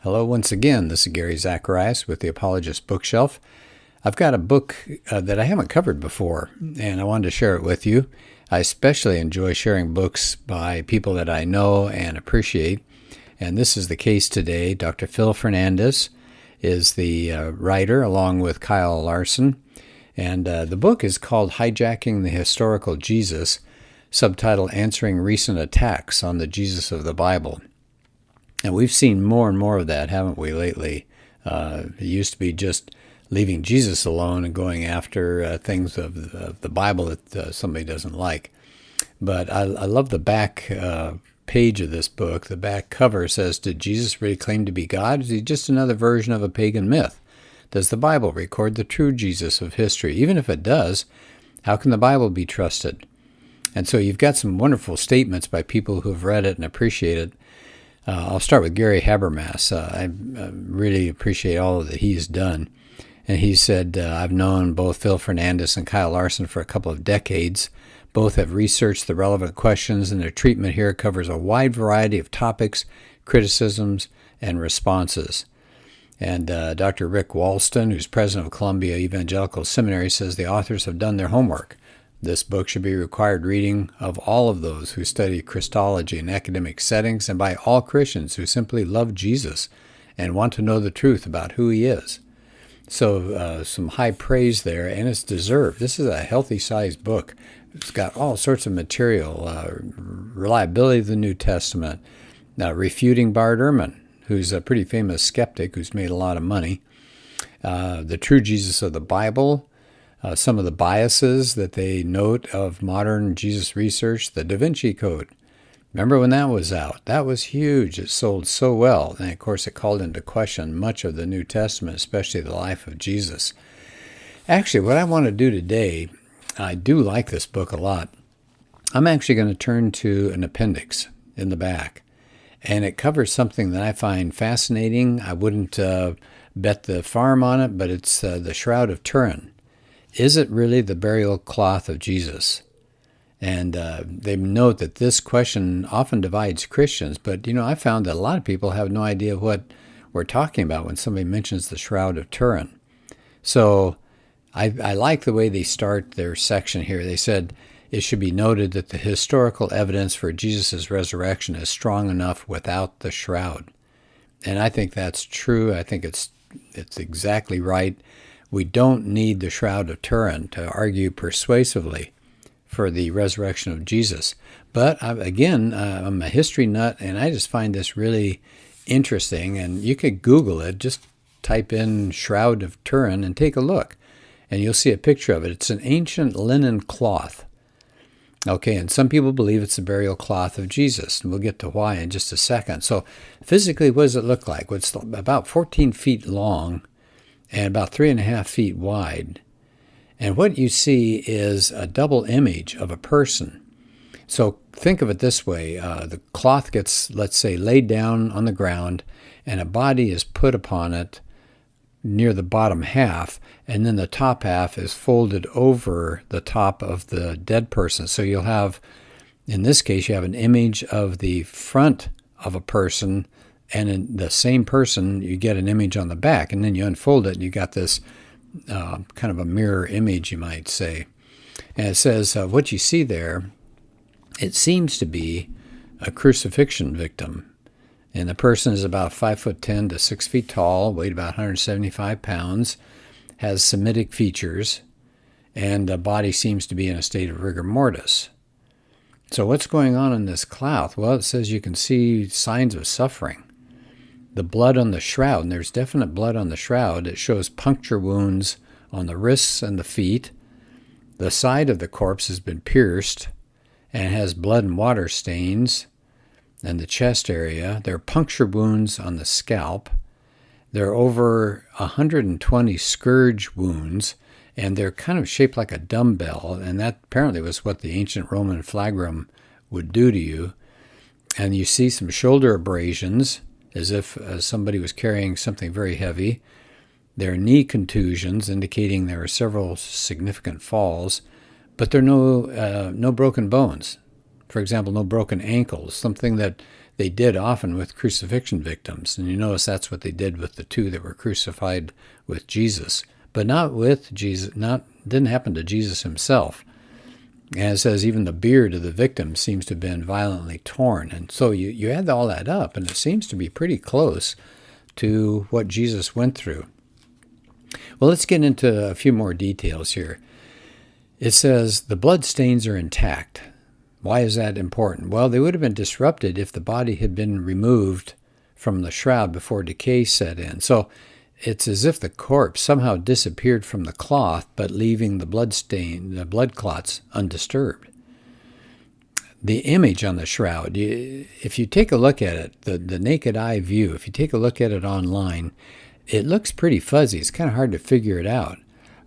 Hello once again. This is Gary Zacharias with the Apologist bookshelf. I've got a book that I haven't covered before, and I wanted to share it with you. I especially enjoy sharing books by people that I know and appreciate, and this is the case today. Dr. Phil Fernandes is the writer, along with Kyle Larson, and the book is called Hijacking the Historical Jesus, subtitled Answering Recent Attacks on the Jesus of the Bible. And we've seen more and more of that, haven't we, lately? It used to be just leaving Jesus alone and going after things of the Bible that somebody doesn't like. But I love the back page of this book. The back cover says, did Jesus really claim to be God? Is he just another version of a pagan myth? Does the Bible record the true Jesus of history? Even if it does, how can the Bible be trusted? And so you've got some wonderful statements by people who have read it and appreciate it. I'll start with Gary Habermas. I really appreciate all that he's done. And he said, I've known both Phil Fernandes and Kyle Larson for a couple of decades. Both have researched the relevant questions, and their treatment here covers a wide variety of topics, criticisms, and responses. And Dr. Rick Walston, who's president of Columbia Evangelical Seminary, says the authors have done their homework. This book should be required reading of all of those who study Christology in academic settings and by all Christians who simply love Jesus and want to know the truth about who he is. So some high praise there, and it's deserved. This is a healthy-sized book. It's got all sorts of material, reliability of the New Testament, refuting Bart Ehrman, who's a pretty famous skeptic who's made a lot of money, the true Jesus of the Bible, some of the biases that they note of modern Jesus research, the Da Vinci Code. Remember when that was out? That was huge. It sold so well. And, of course, it called into question much of the New Testament, especially the life of Jesus. Actually, what I want to do today, I do like this book a lot. I'm actually going to turn to an appendix in the back. And it covers something that I find fascinating. I wouldn't bet the farm on it, but it's the Shroud of Turin. Is it really the burial cloth of Jesus? And they note that this question often divides Christians, but, I found that a lot of people have no idea what we're talking about when somebody mentions the Shroud of Turin. So I like the way they start their section here. They said, it should be noted that the historical evidence for Jesus' resurrection is strong enough without the shroud. And I think that's true. I think it's exactly right. We don't need the Shroud of Turin to argue persuasively for the resurrection of Jesus. But again, I'm a history nut, and I just find this really interesting. And you could Google it. Just type in Shroud of Turin and take a look, and you'll see a picture of it. It's an ancient linen cloth. Okay, and some people believe it's the burial cloth of Jesus, and we'll get to why in just a second. So physically, what does it look like? Well, it's about 14 feet long and about 3.5 feet wide. And what you see is a double image of a person. So think of it this way. The cloth gets, let's say, laid down on the ground, and a body is put upon it near the bottom half, and then the top half is folded over the top of the dead person. So you'll have, in this case, you have an image of the front of a person, and in the same person, you get an image on the back, and then you unfold it, and you got this kind of a mirror image, you might say. And it says, what you see there, it seems to be a crucifixion victim. And the person is about 5'10" to 6 feet tall, weighed about 175 pounds, has Semitic features, and the body seems to be in a state of rigor mortis. So what's going on in this cloth? Well, it says you can see signs of suffering. The blood on the shroud, and there's definite blood on the shroud. It shows puncture wounds on the wrists and the feet. The side of the corpse has been pierced and has blood and water stains. And the chest area, there are puncture wounds on the scalp. There are over 120 scourge wounds, and they're kind of shaped like a dumbbell, and that apparently was what the ancient Roman flagrum would do to you. And you see some shoulder abrasions, as if somebody was carrying something very heavy. There are knee contusions, indicating there are several significant falls, but there are no broken bones. For example, no broken ankles, something that they did often with crucifixion victims. And you notice that's what they did with the two that were crucified with Jesus. But not with Jesus, didn't happen to Jesus himself. And it says even the beard of the victim seems to have been violently torn. And so you add all that up, and it seems to be pretty close to what Jesus went through. Well, let's get into a few more details here. It says the blood stains are intact. Why is that important? Well, they would have been disrupted if the body had been removed from the shroud before decay set in. So it's as if the corpse somehow disappeared from the cloth, but leaving the blood clots undisturbed. The image on the shroud, if you take a look at it, the naked eye view, if you take a look at it online, it looks pretty fuzzy. It's kind of hard to figure it out.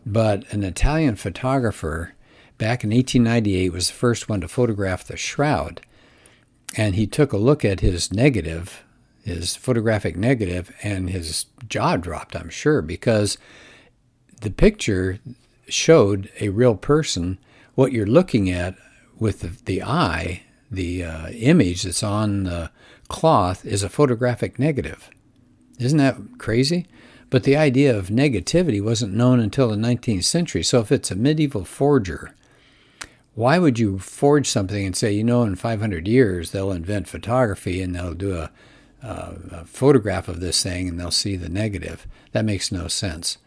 But an Italian photographer back in 1898 was the first one to photograph the shroud. And he took a look at his negative, his photographic negative, and his jaw dropped, I'm sure, because the picture showed a real person. What you're looking at with the eye, the image that's on the cloth, is a photographic negative. Isn't that crazy? But the idea of negativity wasn't known until the 19th century. So if it's a medieval forger, why would you forge something and say, in 500 years they'll invent photography and they'll do a photograph of this thing and they'll see the negative? That makes no sense.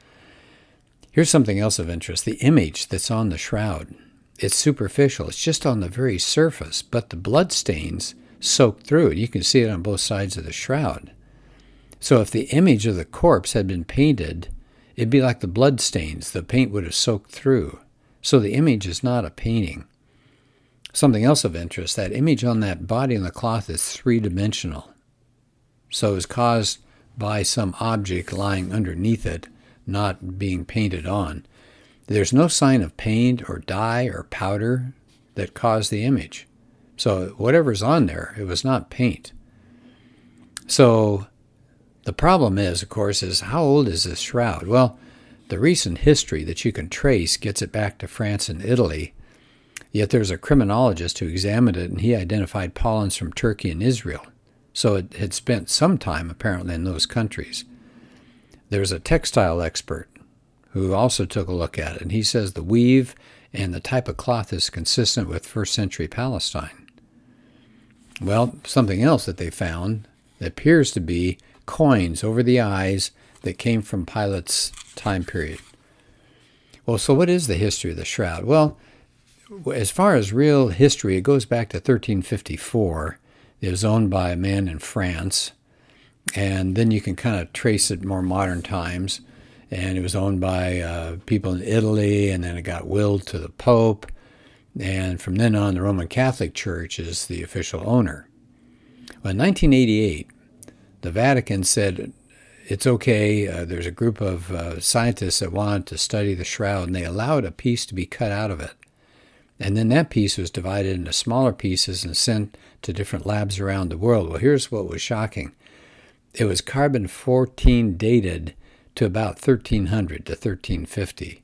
Here's something else of interest. The image that's on the shroud, it's superficial. It's just on the very surface, but the blood stains soak through it. You can see it on both sides of the shroud. So if the image of the corpse had been painted, it'd be like the blood stains. The paint would have soaked through. So the image is not a painting. Something else of interest, that image on that body on the cloth is three-dimensional. So it was caused by some object lying underneath it, not being painted on. There's no sign of paint or dye or powder that caused the image. So whatever's on there, it was not paint. So the problem is, of course, is how old is this shroud? Well, the recent history that you can trace gets it back to France and Italy. Yet there's a criminologist who examined it, and he identified pollens from Turkey and Israel. So it had spent some time, apparently, in those countries. There's a textile expert who also took a look at it, and he says the weave and the type of cloth is consistent with first century Palestine. Well, something else that they found that appears to be coins over the eyes that came from Pilate's time period. Well, so what is the history of the shroud? Well, as far as real history, it goes back to 1354. It was owned by a man in France, and then you can kind of trace it more modern times. And it was owned by people in Italy, and then it got willed to the Pope. And from then on, the Roman Catholic Church is the official owner. Well, in 1988, the Vatican said it's okay. There's a group of scientists that wanted to study the shroud, and they allowed a piece to be cut out of it. And then that piece was divided into smaller pieces and sent to different labs around the world. Well, here's what was shocking. It was carbon-14 dated to about 1300 to 1350.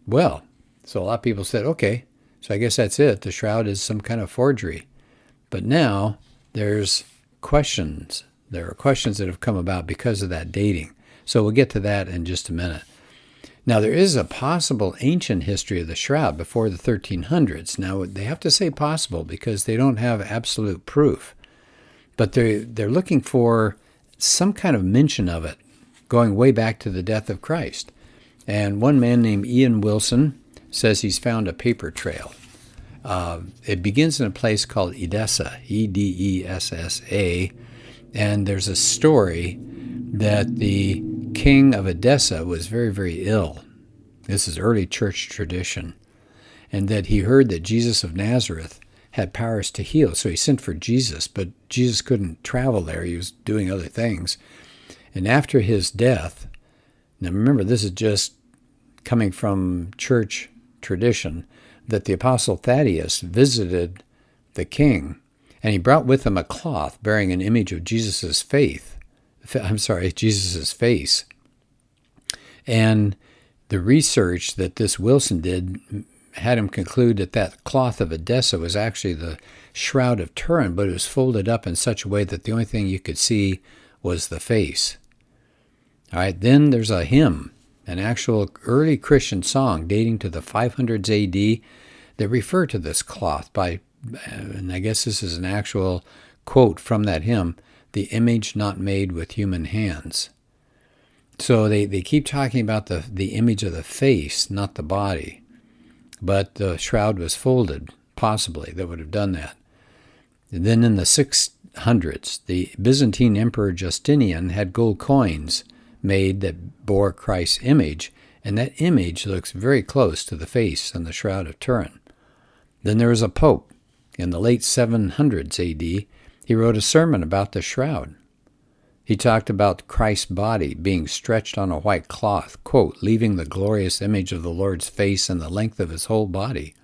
Well, so a lot of people said, okay, so I guess that's it. The shroud is some kind of forgery. But now there's questions. There are questions that have come about because of that dating. So we'll get to that in just a minute. Now, there is a possible ancient history of the shroud before the 1300s. Now, they have to say possible because they don't have absolute proof. But they're looking for some kind of mention of it going way back to the death of Christ. And one man named Ian Wilson says he's found a paper trail. It begins in a place called Edessa, Edessa, and there's a story that the king of Edessa was very, very ill. This is early church tradition. And that he heard that Jesus of Nazareth had powers to heal. So he sent for Jesus, but Jesus couldn't travel there. He was doing other things. And after his death, now remember, this is just coming from church tradition, that the Apostle Thaddeus visited the king, and he brought with him a cloth bearing an image of Jesus' face. And the research that this Wilson did had him conclude that that cloth of Edessa was actually the Shroud of Turin, but it was folded up in such a way that the only thing you could see was the face. All right, then there's a hymn, an actual early Christian song dating to the 500s AD that refer to this cloth by, and I guess this is an actual quote from that hymn, "the image not made with human hands." So they keep talking about the image of the face, not the body. But the shroud was folded, possibly, that would have done that. And then in the 600s, the Byzantine Emperor Justinian had gold coins made that bore Christ's image, and that image looks very close to the face in the Shroud of Turin. Then there was a pope in the late 700s AD. He wrote a sermon about the shroud. He talked about Christ's body being stretched on a white cloth, quote, leaving the glorious image of the Lord's face and the length of his whole body.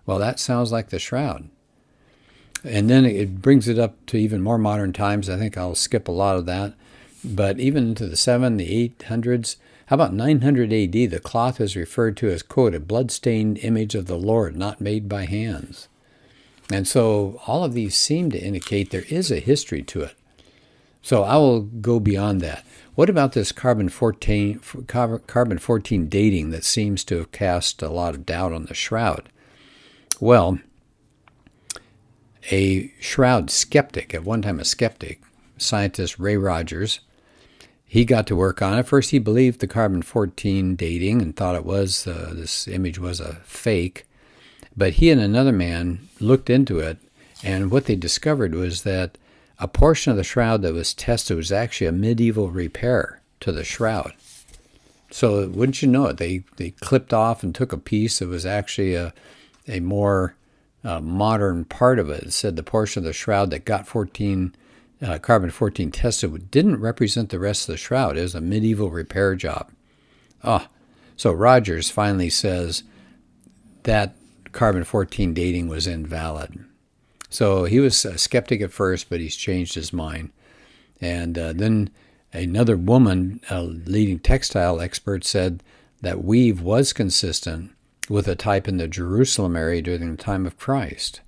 Well, that sounds like the shroud. And then it brings it up to even more modern times. I think I'll skip a lot of that. But even into the 800s, how about 900 AD, the cloth is referred to as, quote, a blood-stained image of the Lord, not made by hands. And so all of these seem to indicate there is a history to it. So I will go beyond that. What about this carbon-14 dating that seems to have cast a lot of doubt on the shroud? Well, a shroud skeptic, at one time a skeptic, scientist Ray Rogers, he got to work on it. First, he believed the carbon-14 dating and thought it was, this image was a fake. But he and another man looked into it, and what they discovered was that a portion of the shroud that was tested was actually a medieval repair to the shroud. So wouldn't you know it, they clipped off and took a piece that was actually a more modern part of it. It said the portion of the shroud that got carbon-14 tested didn't represent the rest of the shroud. It was a medieval repair job. So Rogers finally says that carbon-14 dating was invalid. So he was a skeptic at first, but he's changed his mind. And then another woman, a leading textile expert, said that weave was consistent with a type in the Jerusalem area during the time of Christ.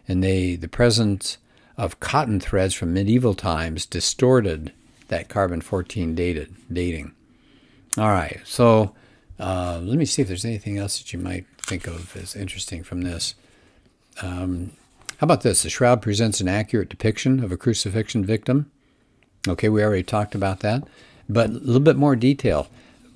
And the presence of cotton threads from medieval times distorted that carbon-14 dating. All right, so let me see if there's anything else that you might think of as interesting from this. How about this? The shroud presents an accurate depiction of a crucifixion victim. Okay, we already talked about that. But a little bit more detail.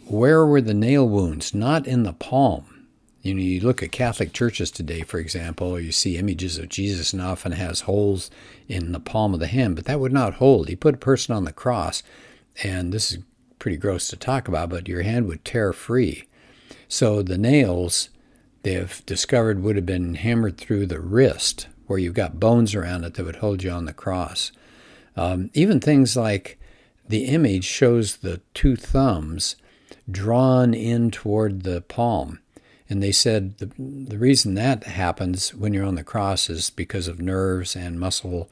Where were the nail wounds? Not in the palm. You look at Catholic churches today, for example, or you see images of Jesus and often has holes in the palm of the hand, but that would not hold. He put a person on the cross, and this is pretty gross to talk about, but your hand would tear free. So the nails, they have discovered, would have been hammered through the wrist, where you've got bones around it that would hold you on the cross. Even things like the image shows the two thumbs drawn in toward the palm. And they said the reason that happens when you're on the cross is because of nerves and muscle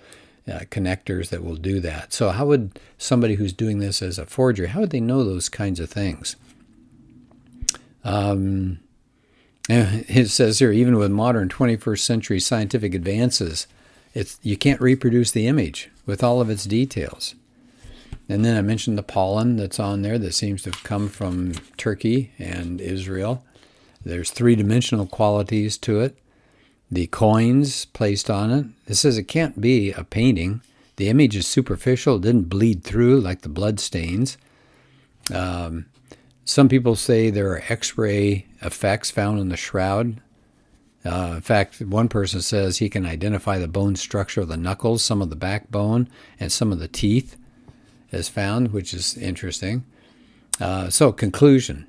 connectors that will do that. So how would somebody who's doing this as a forger, how would they know those kinds of things? It says here, even with modern 21st century scientific advances, you can't reproduce the image with all of its details. And then I mentioned the pollen that's on there that seems to have come from Turkey and Israel. There's three-dimensional qualities to it. The coins placed on it. It says it can't be a painting. The image is superficial. It didn't bleed through like the blood stains. Some people say there are X-ray effects found in the shroud. In fact, one person says he can identify the bone structure of the knuckles, some of the backbone, and some of the teeth is found, which is interesting. So, conclusion.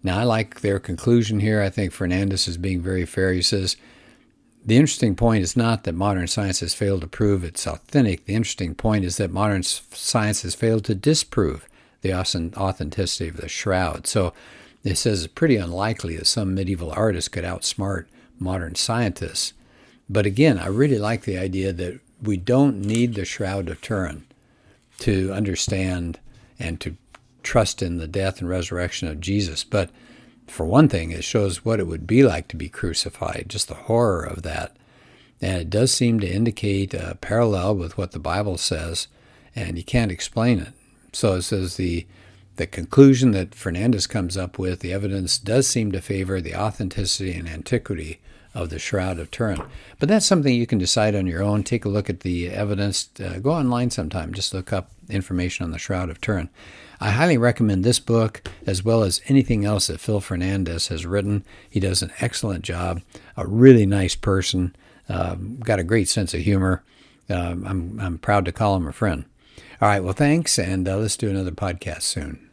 Now, I like their conclusion here. I think Fernandes is being very fair. He says, the interesting point is not that modern science has failed to prove it's authentic. The interesting point is that modern science has failed to disprove the authenticity of the shroud. So it says it's pretty unlikely that some medieval artist could outsmart modern scientists. But again, I really like the idea that we don't need the Shroud of Turin to understand and to trust in the death and resurrection of Jesus. But For one thing, it shows what it would be like to be crucified, just the horror of that. And it does seem to indicate a parallel with what the Bible says, and you can't explain it. So it says the conclusion that Fernandes comes up with, the evidence does seem to favor the authenticity and antiquity of the Shroud of Turin. But that's something you can decide on your own. Take a look at the evidence. Go online sometime. Just look up information on the Shroud of Turin. I highly recommend this book as well as anything else that Phil Fernandes has written. He does an excellent job. A really nice person. Got a great sense of humor. I'm proud to call him a friend. All right, well, thanks, and let's do another podcast soon.